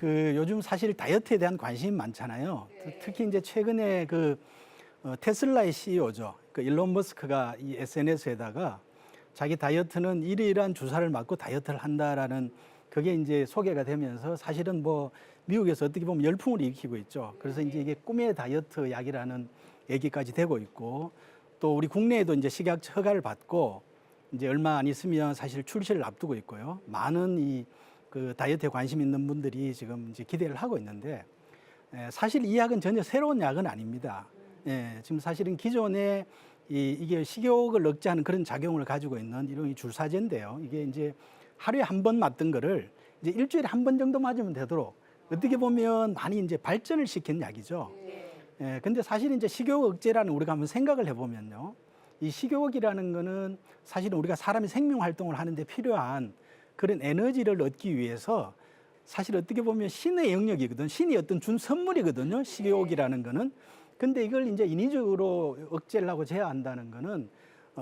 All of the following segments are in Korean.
요즘 사실 다이어트에 대한 관심이 많잖아요. 특히 이제 최근에 테슬라의 CEO죠. 일론 머스크가 이 SNS에다가 자기 다이어트는 이러이러한 주사를 맞고 다이어트를 한다라는 그게 이제 소개가 되면서 사실은 뭐 미국에서 어떻게 보면 열풍을 일으키고 있죠. 그래서 이제 이게 꿈의 다이어트 약이라는 얘기까지 되고 있고, 또 우리 국내에도 이제 식약처 허가를 받고 이제 얼마 안 있으면 사실 출시를 앞두고 있고요. 많은 다이어트에 관심 있는 분들이 지금 이제 기대를 하고 있는데, 사실 이 약은 전혀 새로운 약은 아닙니다. 지금 사실은 기존에 이게 식욕을 억제하는 그런 작용을 가지고 있는 이런 주사제인데요. 이게 이제 하루에 한 번 맞던 거를 이제 일주일에 한 번 정도 맞으면 되도록 어떻게 보면 많이 이제 발전을 시킨 약이죠. 근데 사실 이제 식욕 억제라는 우리가 한번 생각을 해보면요. 이 식욕이라는 거는 사실은 우리가 사람이 생명 활동을 하는데 필요한 그런 에너지를 얻기 위해서 사실 어떻게 보면 신의 영역이거든. 신이 어떤 준 선물이거든요. 식욕이라는 거는. 근데 이걸 이제 인위적으로 억제를 하고 제어한다는 거는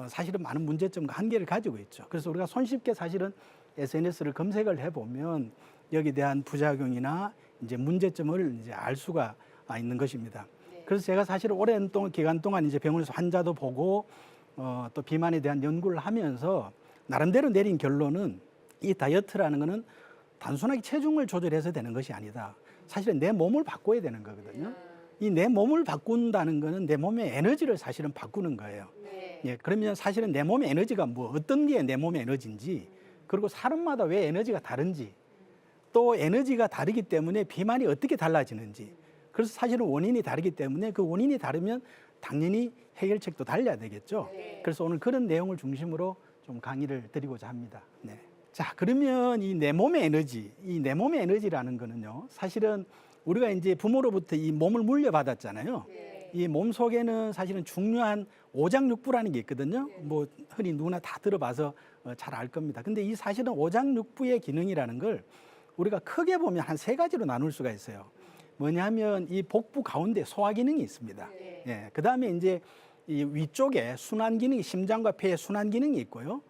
사실은 많은 문제점과 한계를 가지고 있죠. 그래서 우리가 손쉽게 사실은 SNS를 검색을 해보면 여기에 대한 부작용이나 이제 문제점을 이제 알 수가 있는 것입니다. 그래서 제가 사실 오랜 기간 동안 이제 병원에서 환자도 보고 또 비만에 대한 연구를 하면서 나름대로 내린 결론은 이 다이어트라는 거는 단순하게 체중을 조절해서 되는 것이 아니다. 사실은 내 몸을 바꿔야 되는 거거든요. 이 내 몸을 바꾼다는 거는 내 몸의 에너지를 사실은 바꾸는 거예요. 그러면 사실은 내 몸의 에너지가 어떤 게 내 몸의 에너지인지, 그리고 사람마다 왜 에너지가 다른지, 또 에너지가 다르기 때문에 비만이 어떻게 달라지는지, 그래서 사실은 원인이 다르기 때문에 그 원인이 다르면 당연히 해결책도 달라야 되겠죠. 그래서 오늘 그런 내용을 중심으로 좀 강의를 드리고자 합니다. 자, 그러면 이 내 몸의 에너지라는 거는요, 사실은 우리가 이제 부모로부터 이 몸을 물려받았잖아요. 이 몸 속에는 사실은 중요한 오장육부라는 게 있거든요. 뭐 흔히 누구나 다 들어봐서 잘 알 겁니다. 근데 이 사실은 오장육부의 기능이라는 걸 우리가 크게 보면 한 세 가지로 나눌 수가 있어요. 뭐냐면 이 복부 가운데 소화 기능이 있습니다. 그 다음에 이제 이 위쪽에 순환 기능이, 심장과 폐의 순환 기능이 있고요.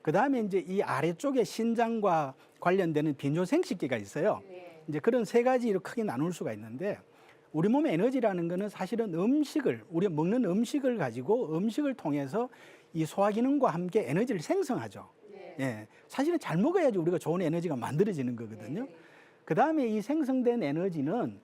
그 다음에 이제 이 아래쪽에 신장과 관련되는 비뇨생식기가 있어요. 이제 그런 세 가지로 크게 나눌 수가 있는데, 우리 몸의 에너지라는 거는 사실은 우리가 먹는 음식을 가지고 음식을 통해서 이 소화 기능과 함께 에너지를 생성하죠. 사실은 잘 먹어야지 우리가 좋은 에너지가 만들어지는 거거든요. 그 다음에 이 생성된 에너지는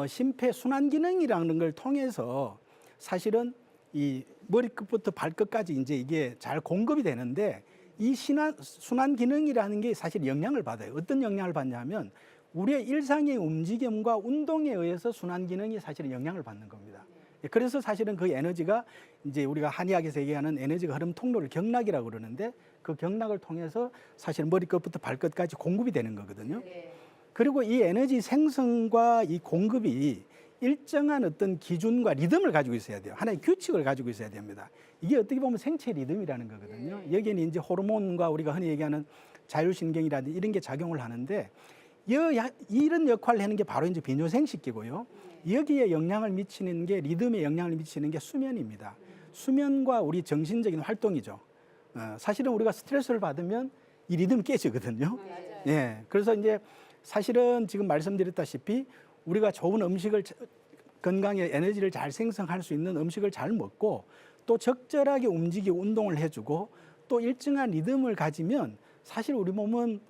심폐순환 기능이라는 걸 통해서 사실은 이 머리끝부터 발끝까지 이제 이게 잘 공급이 되는데, 이 순환 기능이라는 게 사실 영향을 받아요. 어떤 영향을 받냐면 우리의 일상의 움직임과 운동에 의해서 순환 기능이 사실은 영향을 받는 겁니다. 그래서 사실은 그 에너지가 이제 우리가 한의학에서 얘기하는 에너지가 흐름 통로를 경락이라고 그러는데, 그 경락을 통해서 사실 머리끝부터 발끝까지 공급이 되는 거거든요. 그리고 이 에너지 생성과 이 공급이 일정한 어떤 기준과 리듬을 가지고 있어야 돼요. 하나의 규칙을 가지고 있어야 됩니다. 이게 어떻게 보면 생체 리듬이라는 거거든요. 여기에는 이제 호르몬과 우리가 흔히 얘기하는 자율신경이라든지 이런 게 작용을 하는데, 이런 역할을 하는 게 바로 이제 비뇨생식기고요. 여기에 영향을 미치는 게, 리듬에 영향을 미치는 게 수면입니다. 수면과 우리 정신적인 활동이죠. 사실은 우리가 스트레스를 받으면 이 리듬이 깨지거든요. 그래서 이제 사실은 지금 말씀드렸다시피 우리가 좋은 음식을, 건강에 에너지를 잘 생성할 수 있는 음식을 잘 먹고, 또 적절하게 움직이고 운동을 해주고, 또 일정한 리듬을 가지면 사실 우리 몸은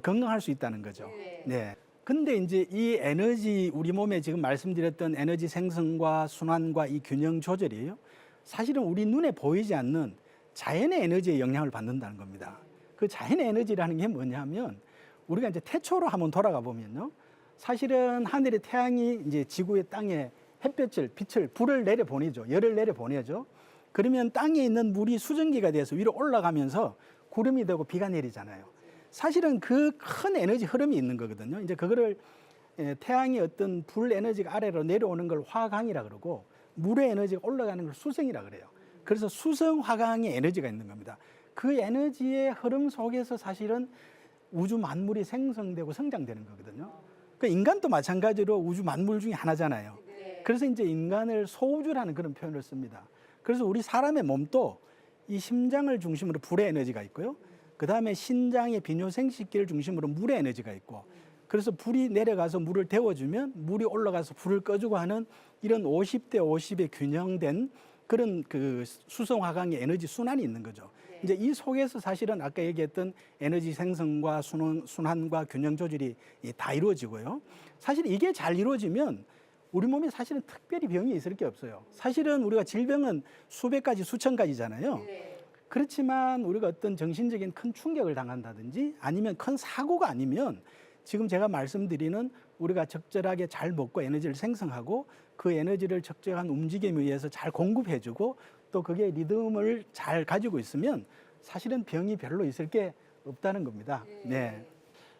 건강할 수 있다는 거죠. 근데 이제 이 에너지, 우리 몸에 지금 말씀드렸던 에너지 생성과 순환과 이 균형 조절이에요. 사실은 우리 눈에 보이지 않는 자연의 에너지에 영향을 받는다는 겁니다. 그 자연의 에너지라는 게 뭐냐면, 우리가 이제 태초로 한번 돌아가 보면요, 사실은 하늘의 태양이 이제 지구의 땅에 빛을, 불을 내려보내죠. 열을 내려보내죠. 그러면 땅에 있는 물이 수증기가 돼서 위로 올라가면서 구름이 되고 비가 내리잖아요. 사실은 그 큰 에너지 흐름이 있는 거거든요. 이제 그거를 태양의 어떤 불 에너지가 아래로 내려오는 걸 화강이라 그러고, 물의 에너지가 올라가는 걸 수성이라 그래요. 그래서 수성 화강의 에너지가 있는 겁니다. 그 에너지의 흐름 속에서 사실은 우주 만물이 생성되고 성장되는 거거든요. 그 인간도 마찬가지로 우주 만물 중에 하나잖아요. 그래서 이제 인간을 소우주라는 그런 표현을 씁니다. 그래서 우리 사람의 몸도 이 심장을 중심으로 불의 에너지가 있고요. 그 다음에 신장의 비뇨생식기를 중심으로 물의 에너지가 있고, 그래서 불이 내려가서 물을 데워주면 물이 올라가서 불을 꺼주고 하는 이런 50대 50의 균형된 그런 그 수성화강의 에너지 순환이 있는 거죠. 이제 이 속에서 사실은 아까 얘기했던 에너지 생성과 순환과 균형 조절이 다 이루어지고요. 사실 이게 잘 이루어지면 우리 몸에 사실은 특별히 병이 있을 게 없어요. 사실은 우리가 질병은 수백 가지, 수천 가지잖아요. 그렇지만 우리가 어떤 정신적인 큰 충격을 당한다든지 아니면 큰 사고가 아니면 지금 제가 말씀드리는 우리가 적절하게 잘 먹고 에너지를 생성하고 그 에너지를 적절한 움직임에 의해서 잘 공급해주고 또 그게 리듬을 잘 가지고 있으면 사실은 병이 별로 있을 게 없다는 겁니다. 네.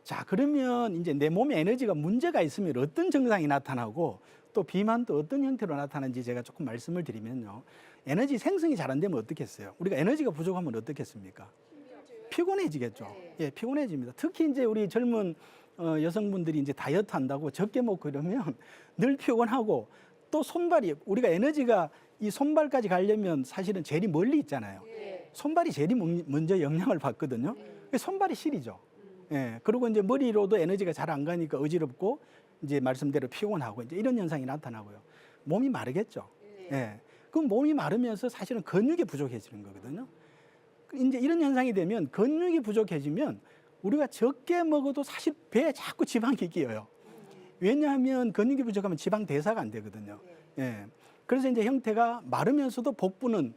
자, 그러면 이제 내 몸에 에너지가 문제가 있으면 어떤 증상이 나타나고 또 비만도 어떤 형태로 나타나는지 제가 조금 말씀을 드리면요. 에너지 생성이 잘 안 되면 어떻겠어요? 우리가 에너지가 부족하면 어떻겠습니까? 피곤해지겠죠. 예, 피곤해집니다. 특히 이제 우리 젊은 여성분들이 이제 다이어트 한다고 적게 먹고 이러면 늘 피곤하고 또 손발이 우리가 에너지가 이 손발까지 가려면 사실은 제일이 멀리 있잖아요. 손발이 제일 먼저 영향을 받거든요. 손발이 시리죠. 예, 그리고 이제 머리로도 에너지가 잘 안 가니까 어지럽고 이제 말씀대로 피곤하고 이제 이런 현상이 나타나고요. 몸이 마르겠죠. 예. 그럼 몸이 마르면서 사실은 근육이 부족해지는 거거든요. 이제 이런 현상이 되면 근육이 부족해지면 우리가 적게 먹어도 사실 배에 자꾸 지방이 끼어요. 왜냐하면 근육이 부족하면 지방 대사가 안 되거든요. 예. 그래서 이제 형태가 마르면서도 복부는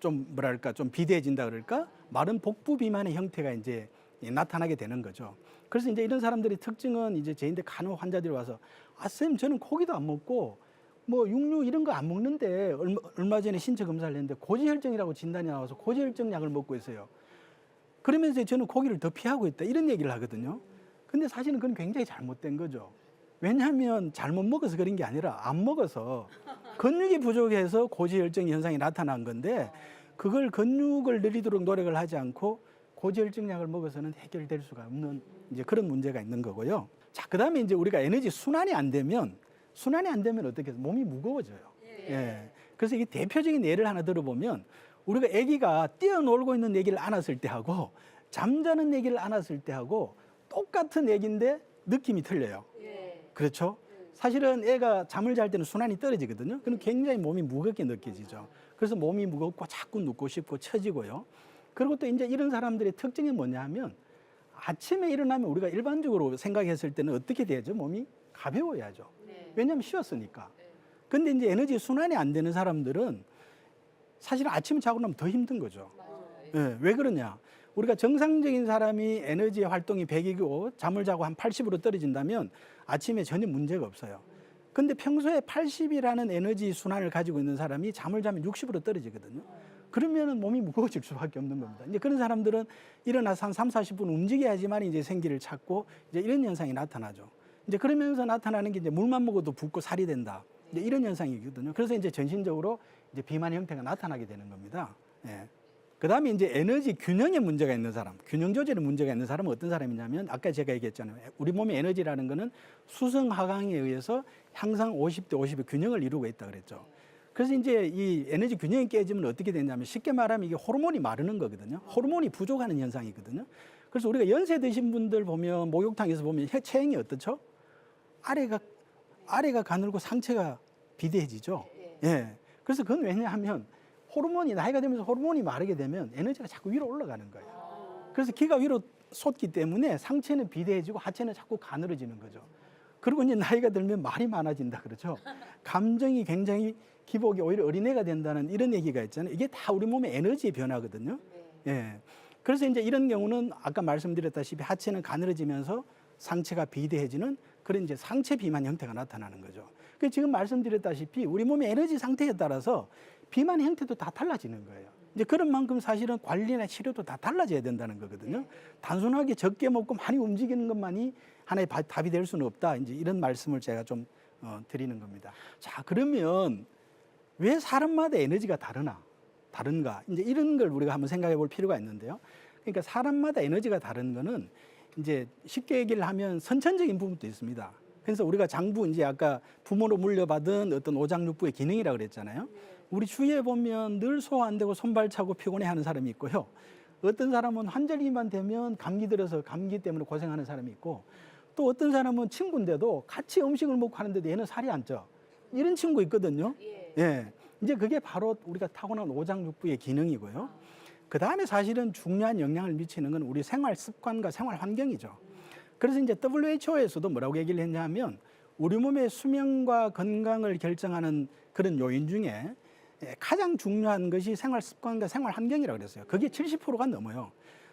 좀 뭐랄까 좀 비대해진다 그럴까 마른 복부 비만의 형태가 이제 나타나게 되는 거죠. 그래서 이제 이런 사람들의 특징은 이제 저희한테 간혹 환자들이 와서 아, 쌤 저는 고기도 안 먹고 뭐 육류 이런 거 안 먹는데 얼마 전에 신체 검사를 했는데 고지혈증이라고 진단이 나와서 고지혈증 약을 먹고 있어요. 그러면서 저는 고기를 더 피하고 있다 이런 얘기를 하거든요. 근데 사실은 그건 굉장히 잘못된 거죠. 왜냐하면 잘못 먹어서 그런 게 아니라 안 먹어서 근육이 부족해서 고지혈증 현상이 나타난 건데 그걸 근육을 늘리도록 노력을 하지 않고 고지혈증 약을 먹어서는 해결될 수가 없는 이제 그런 문제가 있는 거고요. 자, 그다음에 이제 우리가 에너지 순환이 안 되면 어떻게 해서 몸이 무거워져요. 예. 그래서 이게 대표적인 예를 하나 들어보면 우리가 아기가 뛰어놀고 있는 아기를 안았을 때하고 잠자는 아기를 안았을 때하고 똑같은 아기인데 느낌이 틀려요. 그렇죠? 사실은 애가 잠을 잘 때는 순환이 떨어지거든요. 그럼 굉장히 몸이 무겁게 느껴지죠. 그래서 몸이 무겁고 자꾸 눕고 싶고 처지고요. 그리고 또 이제 이런 사람들의 특징이 뭐냐 하면 아침에 일어나면 우리가 일반적으로 생각했을 때는 어떻게 돼야죠? 몸이 가벼워야죠. 왜냐하면 쉬었으니까. 근데 이제 에너지 순환이 안 되는 사람들은 사실은 아침에 자고 나면 더 힘든 거죠. 예, 왜 그러냐? 우리가 정상적인 사람이 에너지 활동이 100이고 잠을 자고 한 80으로 떨어진다면 아침에 전혀 문제가 없어요. 근데 평소에 80이라는 에너지 순환을 가지고 있는 사람이 잠을 자면 60으로 떨어지거든요. 그러면은 몸이 무거워질 수밖에 없는 겁니다. 이제 그런 사람들은 일어나서 한 3, 40분 움직여야지만 이제 생기를 찾고 이제 이런 현상이 나타나죠. 이제 그러면서 나타나는 게 이제 물만 먹어도 붓고 살이 된다. 이제 이런 현상이거든요. 그래서 이제 전신적으로 이제 비만 형태가 나타나게 되는 겁니다. 예. 그다음에 이제 에너지 균형에 문제가 있는 사람, 균형 조절에 문제가 있는 사람은 어떤 사람이냐면 아까 제가 얘기했잖아요. 우리 몸의 에너지라는 거는 수성하강에 의해서 항상 50대 50의 균형을 이루고 있다 그랬죠. 그래서 이제 이 에너지 균형이 깨지면 어떻게 되냐면 쉽게 말하면 이게 호르몬이 마르는 거거든요. 호르몬이 부족하는 현상이거든요. 그래서 우리가 연세 드신 분들 보면 목욕탕에서 보면 체형이 어떻죠? 아래가 가늘고 상체가 비대해지죠. 예. 그래서 그건 왜냐하면 호르몬이 나이가 들면서 호르몬이 마르게 되면 에너지가 자꾸 위로 올라가는 거예요. 그래서 기가 위로 솟기 때문에 상체는 비대해지고 하체는 자꾸 가늘어지는 거죠. 그리고 이제 나이가 들면 말이 많아진다 그러죠. 감정이 굉장히 기복이 오히려 어린애가 된다는 이런 얘기가 있잖아요. 이게 다 우리 몸의 에너지의 변화거든요. 예. 그래서 이제 이런 경우는 아까 말씀드렸다시피 하체는 가늘어지면서 상체가 비대해지는 그런 이제 상체 비만 형태가 나타나는 거죠. 그 지금 말씀드렸다시피 우리 몸의 에너지 상태에 따라서 비만 형태도 다 달라지는 거예요. 이제 그런 만큼 사실은 관리나 치료도 다 달라져야 된다는 거거든요. 단순하게 적게 먹고 많이 움직이는 것만이 하나의 답이 될 수는 없다. 이제 이런 말씀을 제가 좀 드리는 겁니다. 자, 그러면 왜 사람마다 에너지가 다른가? 이제 이런 걸 우리가 한번 생각해 볼 필요가 있는데요. 그러니까 사람마다 에너지가 다른 거는 이제 쉽게 얘기를 하면 선천적인 부분도 있습니다. 그래서 우리가 장부 이제 아까 부모로 물려받은 어떤 오장육부의 기능이라고 그랬잖아요. 우리 주위에 보면 늘 소화 안 되고 손발 차고 피곤해 하는 사람이 있고요. 어떤 사람은 환절기만 되면 감기 들어서 감기 때문에 고생하는 사람이 있고 또 어떤 사람은 친구인데도 같이 음식을 먹고 하는데도 얘는 살이 안 쪄. 이런 친구 있거든요. 예. 이제 그게 바로 우리가 타고난 오장육부의 기능이고요. 그 다음에 사실은 중요한 영향을 미치는 건 우리 생활 습관과 생활 환경이죠. 그래서 이제 WHO에서도 뭐라고 얘기를 했냐면 우리 몸의 수명과 건강을 결정하는 그런 요인 중에 가장 중요한 것이 생활 습관과 생활 환경이라고 그랬어요. 그게 70%가 넘어요.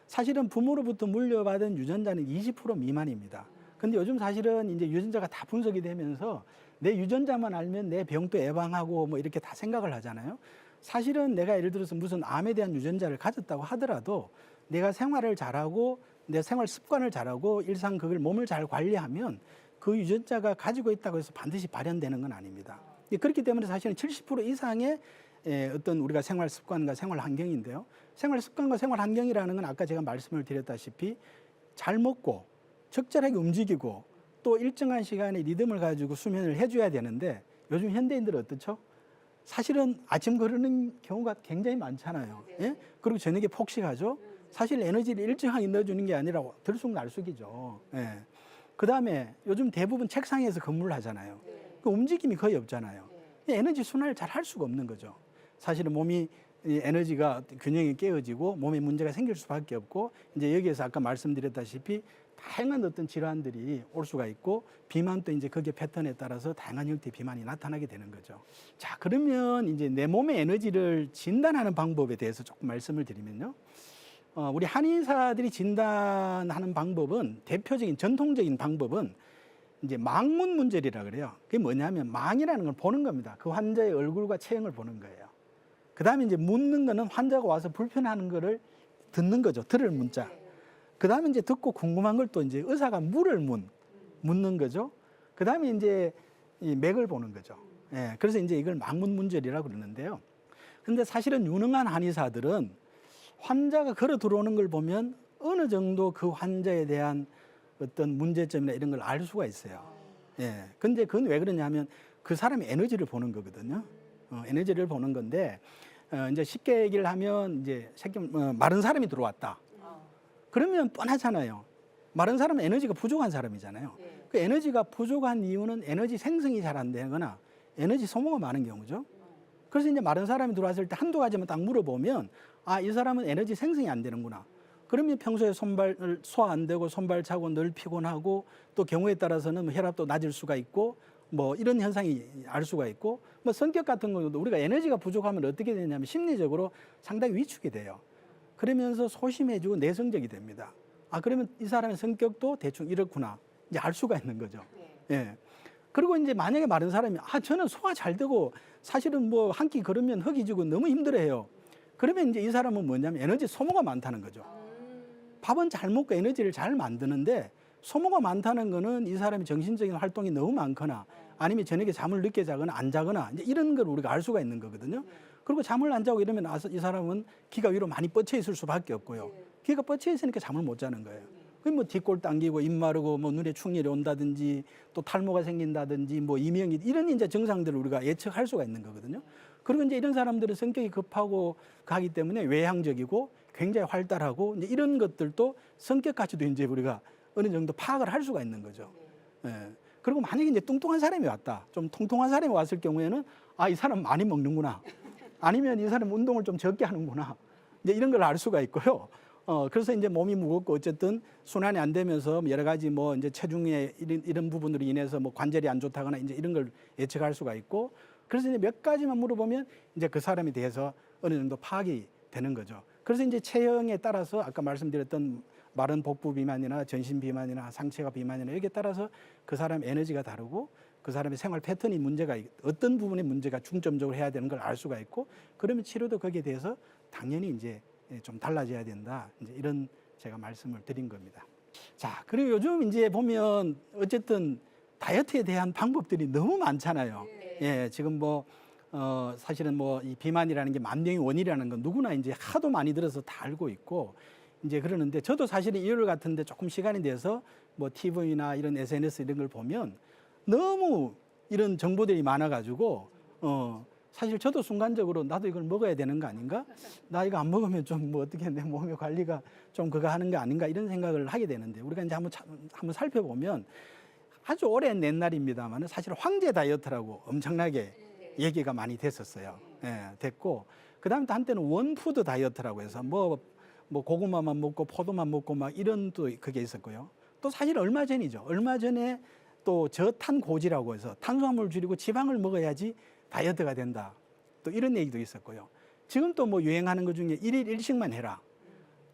사실은 부모로부터 물려받은 유전자는 20% 미만입니다. 근데 요즘 사실은 이제 유전자가 다 분석이 되면서 내 유전자만 알면 내 병도 예방하고 뭐 이렇게 다 생각을 하잖아요. 사실은 내가 예를 들어서 무슨 암에 대한 유전자를 가졌다고 하더라도 내가 생활을 잘하고 내 생활 습관을 잘하고 일상 그걸 몸을 잘 관리하면 그 유전자가 가지고 있다고 해서 반드시 발현되는 건 아닙니다. 그렇기 때문에 사실은 70% 이상의 어떤 우리가 생활 습관과 생활 환경인데요. 생활 습관과 생활 환경이라는 건 아까 제가 말씀을 드렸다시피 잘 먹고 적절하게 움직이고 또 일정한 시간에 리듬을 가지고 수면을 해줘야 되는데 요즘 현대인들은 어떻죠? 사실은 아침 거르는 경우가 굉장히 많잖아요. 예? 그리고 저녁에 폭식하죠. 사실 에너지를 일정하게 넣어주는 게 아니라 들쑥날쑥이죠. 예. 그 다음에 요즘 대부분 책상에서 근무를 하잖아요. 그 움직임이 거의 없잖아요. 에너지 순환을 잘 할 수가 없는 거죠. 사실은 몸이 이 에너지가 균형이 깨어지고 몸에 문제가 생길 수밖에 없고 이제 여기에서 아까 말씀드렸다시피 다양한 어떤 질환들이 올 수가 있고 비만도 이제 거기에 패턴에 따라서 다양한 형태의 비만이 나타나게 되는 거죠. 자, 그러면 이제 내 몸의 에너지를 진단하는 방법에 대해서 조금 말씀을 드리면요. 우리 한의사들이 진단하는 방법은 대표적인 전통적인 방법은 이제 망문 문절이라 그래요. 그게 뭐냐면 망이라는 걸 보는 겁니다. 그 환자의 얼굴과 체형을 보는 거예요. 그 다음에 이제 묻는 거는 환자가 와서 불편하는 거를 듣는 거죠. 들을 문자. 그 다음에 이제 듣고 궁금한 걸 또 이제 의사가 묻는 거죠. 그 다음에 이제 이 맥을 보는 거죠. 예, 그래서 이제 이걸 망문 문절이라고 그러는데요. 근데 사실은 유능한 한의사들은 환자가 걸어 들어오는 걸 보면 어느 정도 그 환자에 대한 어떤 문제점이나 이런 걸 알 수가 있어요. 예. 근데 그건 왜 그러냐면 그 사람의 에너지를 보는 거거든요. 에너지를 보는 건데, 이제 쉽게 얘기를 하면 이제 마른 사람이 들어왔다. 그러면 뻔하잖아요. 마른 사람은 에너지가 부족한 사람이잖아요. 그 에너지가 부족한 이유는 에너지 생성이 잘 안 되거나 에너지 소모가 많은 경우죠. 그래서 이제 마른 사람이 들어왔을 때 한두 가지만 딱 물어보면 아, 이 사람은 에너지 생성이 안 되는구나. 그러면 평소에 손발 소화 안 되고 손발 차고 늘 피곤하고 또 경우에 따라서는 뭐 혈압도 낮을 수가 있고 뭐 이런 현상이 알 수가 있고 뭐 성격 같은 경우도 우리가 에너지가 부족하면 어떻게 되냐면 심리적으로 상당히 위축이 돼요. 그러면서 소심해지고 내성적이 됩니다. 아, 그러면 이 사람의 성격도 대충 이렇구나. 이제 알 수가 있는 거죠. 예. 그리고 이제 만약에 마른 사람이 아, 저는 소화 잘 되고 사실은 뭐 한 끼 걸으면 허기 지고 너무 힘들어해요. 그러면 이제 이 사람은 뭐냐면 에너지 소모가 많다는 거죠. 밥은 잘 먹고 에너지를 잘 만드는데 소모가 많다는 거는 이 사람이 정신적인 활동이 너무 많거나 아니면 저녁에 잠을 늦게 자거나 안 자거나 이제 이런 걸 우리가 알 수가 있는 거거든요. 그리고 잠을 안 자고 이러면 이 사람은 기가 위로 많이 뻗쳐 있을 수밖에 없고요. 기가 뻗쳐 있으니까 잠을 못 자는 거예요. 그럼 뭐 뒷골 당기고 입 마르고 뭐 눈에 충혈이 온다든지 또 탈모가 생긴다든지 뭐 이명이 이런 이제 증상들을 우리가 예측할 수가 있는 거거든요. 그리고 이제 이런 사람들은 성격이 급하고 가기 때문에 외향적이고 굉장히 활달하고 이제 이런 것들도 성격까지도 이제 우리가 어느 정도 파악을 할 수가 있는 거죠. 예. 그리고 만약에 이제 뚱뚱한 사람이 왔다. 좀 통통한 사람이 왔을 경우에는 아, 이 사람 많이 먹는구나. 아니면 이 사람 운동을 좀 적게 하는구나. 이제 이런 걸 알 수가 있고요. 그래서 이제 몸이 무겁고 어쨌든 순환이 안 되면서 여러 가지 뭐 이제 체중의 이런 부분으로 인해서 뭐 관절이 안 좋다거나 이제 이런 걸 예측할 수가 있고 그래서 이제 몇 가지만 물어보면 이제 그 사람에 대해서 어느 정도 파악이 되는 거죠. 그래서 이제 체형에 따라서 아까 말씀드렸던 마른 복부 비만이나 전신 비만이나 상체가 비만이나 여기에 따라서 그 사람 에너지가 다르고 그 사람의 생활 패턴이 문제가 어떤 부분에 문제가 중점적으로 해야 되는 걸 알 수가 있고 그러면 치료도 거기에 대해서 당연히 이제 좀 달라져야 된다. 이제 이런 제가 말씀을 드린 겁니다. 자, 그리고 요즘 이제 보면 어쨌든 다이어트에 대한 방법들이 너무 많잖아요. 예, 지금 뭐 사실은 뭐 이 비만이라는 게 만병의 원인이라는 건 누구나 이제 하도 많이 들어서 다 알고 있고 이제 그러는데 저도 사실은 일요일 같은데 조금 시간이 돼서 뭐 TV나 이런 SNS 이런 걸 보면 너무 이런 정보들이 많아가지고 사실 저도 순간적으로 나도 이걸 먹어야 되는 거 아닌가? 나 이거 안 먹으면 좀 뭐 어떻게 내 몸의 관리가 좀 그거 하는 거 아닌가? 이런 생각을 하게 되는데 우리가 이제 한번 살펴보면 아주 오랜 옛날입니다만 사실 황제 다이어트라고 엄청나게 얘기가 많이 됐었어요. 예, 됐고 그다음에 또 한때는 원푸드 다이어트라고 해서 뭐 고구마만 먹고 포도만 먹고 막 이런 또 그게 있었고요. 또 사실 얼마 전이죠. 얼마 전에 또 저탄고지라고 해서 탄수화물 줄이고 지방을 먹어야지 다이어트가 된다. 또 이런 얘기도 있었고요. 지금 또 뭐 유행하는 것 중에 1일 1식만 해라.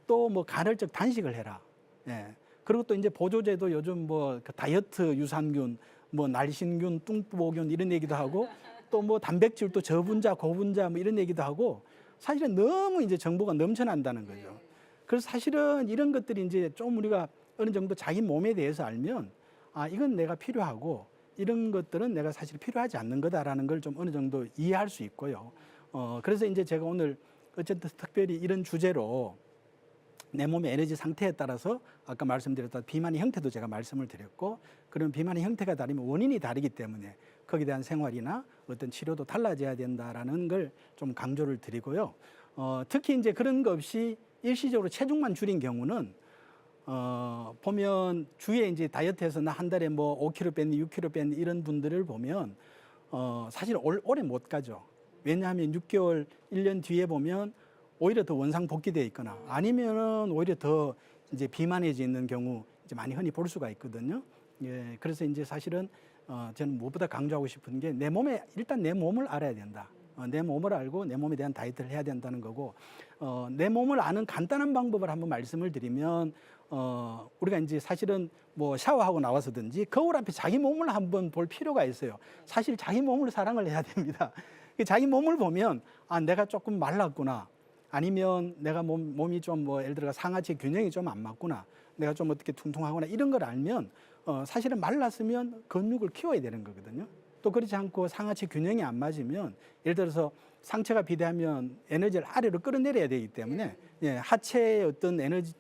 또 뭐 간헐적 단식을 해라. 예. 그리고 또 이제 보조제도 요즘 뭐 그 다이어트 유산균, 뭐 날씬균, 뚱보균 이런 얘기도 하고 또 뭐 단백질 또 저분자, 고분자 뭐 이런 얘기도 하고 사실은 너무 이제 정보가 넘쳐난다는 거죠. 그래서 사실은 이런 것들이 이제 좀 우리가 어느 정도 자기 몸에 대해서 알면 아, 이건 내가 필요하고 이런 것들은 내가 사실 필요하지 않는 거다라는 걸 좀 어느 정도 이해할 수 있고요. 그래서 이제 제가 오늘 어쨌든 특별히 이런 주제로 내 몸의 에너지 상태에 따라서 아까 말씀드렸던 비만의 형태도 제가 말씀을 드렸고 그런 비만의 형태가 다르면 원인이 다르기 때문에 거기에 대한 생활이나 어떤 치료도 달라져야 된다라는 걸 좀 강조를 드리고요. 특히 이제 그런 거 없이 일시적으로 체중만 줄인 경우는 보면 주위에 이제 다이어트해서 나 한 달에 뭐 5kg 뺐니, 6kg 뺐니 이런 분들을 보면 사실 오래 못 가죠. 왜냐하면 6개월, 1년 뒤에 보면 오히려 더 원상 복귀되어 있거나 아니면은 오히려 더 이제 비만해져 있는 경우 이제 많이 흔히 볼 수가 있거든요. 예, 그래서 이제 사실은 저는 무엇보다 강조하고 싶은 게 일단 내 몸을 알아야 된다. 내 몸을 알고 내 몸에 대한 다이어트를 해야 된다는 거고 내 몸을 아는 간단한 방법을 한번 말씀을 드리면 우리가 이제 사실은 뭐 샤워하고 나와서든지 거울 앞에 자기 몸을 한번 볼 필요가 있어요. 사실 자기 몸을 사랑을 해야 됩니다. 자기 몸을 보면 아, 내가 조금 말랐구나. 아니면 내가 몸이 좀 뭐 예를 들어 상하체 균형이 좀 안 맞구나. 내가 좀 어떻게 퉁퉁하거나 이런 걸 알면 사실은 말랐으면 근육을 키워야 되는 거거든요. 또 그렇지 않고 상하체 균형이 안 맞으면 예를 들어서 상체가 비대하면 에너지를 아래로 끌어내려야 되기 때문에 예, 하체의 어떤 에너지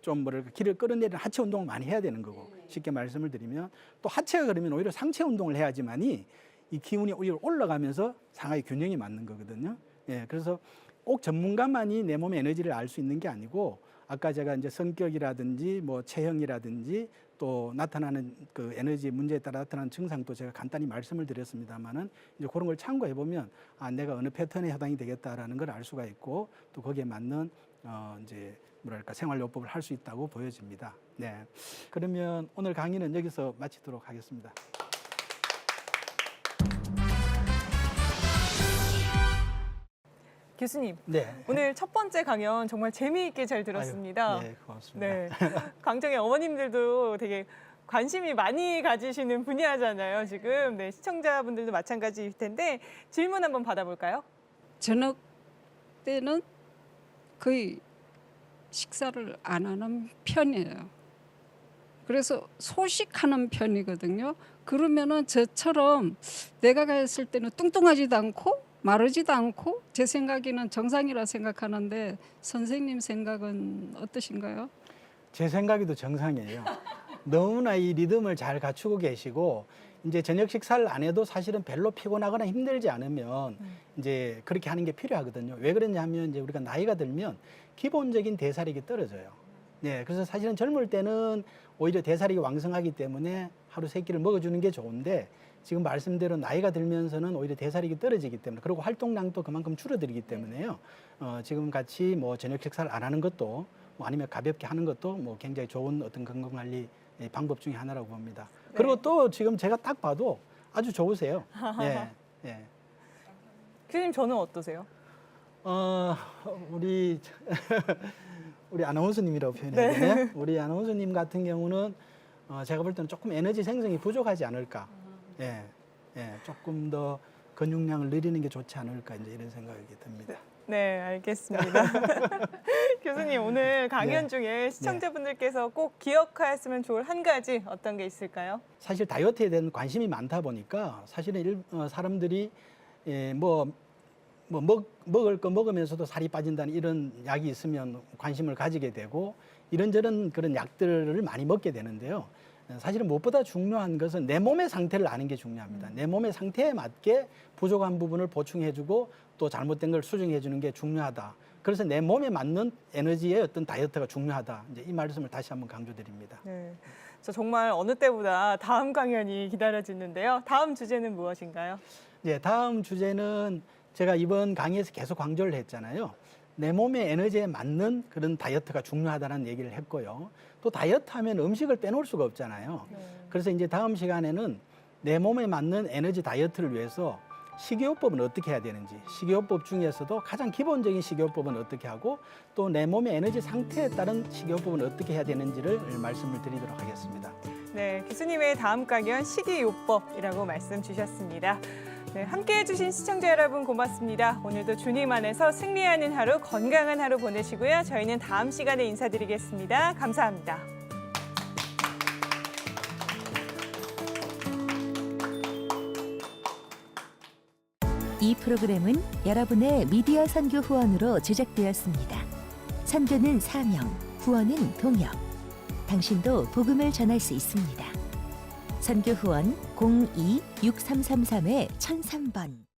좀 뭐랄까 기를 끌어내리는 하체 운동을 많이 해야 되는 거고 쉽게 말씀을 드리면 또 하체가 그러면 오히려 상체 운동을 해야지만이 이 기운이 오히려 올라가면서 상하의 균형이 맞는 거거든요. 예, 그래서 꼭 전문가만이 내 몸의 에너지를 알 수 있는 게 아니고 아까 제가 이제 성격이라든지 뭐 체형이라든지 또 나타나는 그 에너지 문제에 따라 나타나는 증상도 제가 간단히 말씀을 드렸습니다만은 이제 그런 걸 참고해 보면 아, 내가 어느 패턴에 해당이 되겠다라는 걸 알 수가 있고 또 거기에 맞는 이제 뭐랄까 생활요법을 할 수 있다고 보여집니다. 네. 그러면 오늘 강의는 여기서 마치도록 하겠습니다. 교수님, 네. 오늘 첫 번째 강연 정말 재미있게 잘 들었습니다. 아유, 네, 고맙습니다. 네. 강정의 어머님들도 되게 관심이 많이 가지시는 분야잖아요, 지금. 네, 시청자분들도 마찬가지일 텐데 질문 한번 받아볼까요? 저녁 때는 거의 식사를 안 하는 편이에요. 그래서 소식하는 편이거든요. 그러면은 저처럼 내가 갔을 때는 뚱뚱하지도 않고 마르지도 않고 제 생각에는 정상이라 생각하는데 선생님 생각은 어떠신가요? 제 생각에도 정상이에요. 너무나 이 리듬을 잘 갖추고 계시고 이제 저녁 식사를 안 해도 사실은 별로 피곤하거나 힘들지 않으면 이제 그렇게 하는 게 필요하거든요. 왜 그러냐면 이제 우리가 나이가 들면 기본적인 대사력이 떨어져요. 네, 그래서 사실은 젊을 때는 오히려 대사력이 왕성하기 때문에 하루 세 끼를 먹어주는 게 좋은데 지금 말씀대로 나이가 들면서는 오히려 대사력이 떨어지기 때문에 그리고 활동량도 그만큼 줄어들기 때문에요. 지금 같이 뭐 저녁 식사를 안 하는 것도 뭐 아니면 가볍게 하는 것도 뭐 굉장히 좋은 어떤 건강관리 방법 중에 하나라고 봅니다. 네. 그리고 또 지금 제가 딱 봐도 아주 좋으세요. 예, 예. 교수님 저는 어떠세요? 우리 아나운서님이라고 표현해야 되나요? 네. 우리 아나운서님 같은 경우는 제가 볼 때는 조금 에너지 생성이 부족하지 않을까. 예, 예, 조금 더 근육량을 늘리는 게 좋지 않을까 이제 이런 생각이 듭니다. 네, 알겠습니다. 교수님 오늘 강연 중에 시청자분들께서 꼭 기억하였으면 좋을 한 가지 어떤 게 있을까요? 사실 다이어트에 대한 관심이 많다 보니까 사실은 사람들이 먹을 거 먹으면서도 살이 빠진다는 이런 약이 있으면 관심을 가지게 되고 이런저런 그런 약들을 많이 먹게 되는데요. 사실은 무엇보다 중요한 것은 내 몸의 상태를 아는 게 중요합니다. 내 몸의 상태에 맞게 부족한 부분을 보충해주고 또 잘못된 걸 수정해주는 게 중요하다. 그래서 내 몸에 맞는 에너지의 어떤 다이어트가 중요하다. 이제 이 말씀을 다시 한번 강조드립니다. 네. 저 정말 어느 때보다 다음 강연이 기다려지는데요. 다음 주제는 무엇인가요? 예, 다음 주제는 제가 이번 강의에서 계속 강조를 했잖아요. 내 몸의 에너지에 맞는 그런 다이어트가 중요하다는 얘기를 했고요. 또 다이어트 하면 음식을 빼놓을 수가 없잖아요. 그래서 이제 다음 시간에는 내 몸에 맞는 에너지 다이어트를 위해서 식이요법은 어떻게 해야 되는지, 식이요법 중에서도 가장 기본적인 식이요법은 어떻게 하고 또 내 몸의 에너지 상태에 따른 식이요법은 어떻게 해야 되는지를 말씀을 드리도록 하겠습니다. 네, 교수님의 다음 강연 식이요법이라고 말씀 주셨습니다. 네, 함께해 주신 시청자 여러분 고맙습니다. 오늘도 주님 안에서 승리하는 하루, 건강한 하루 보내시고요. 저희는 다음 시간에 인사드리겠습니다. 감사합니다. 이 프로그램은 여러분의 미디어 선교 후원으로 제작되었습니다. 선교는 사명, 후원은 동역. 당신도 복음을 전할 수 있습니다. 선교 후원 02-6333-1003번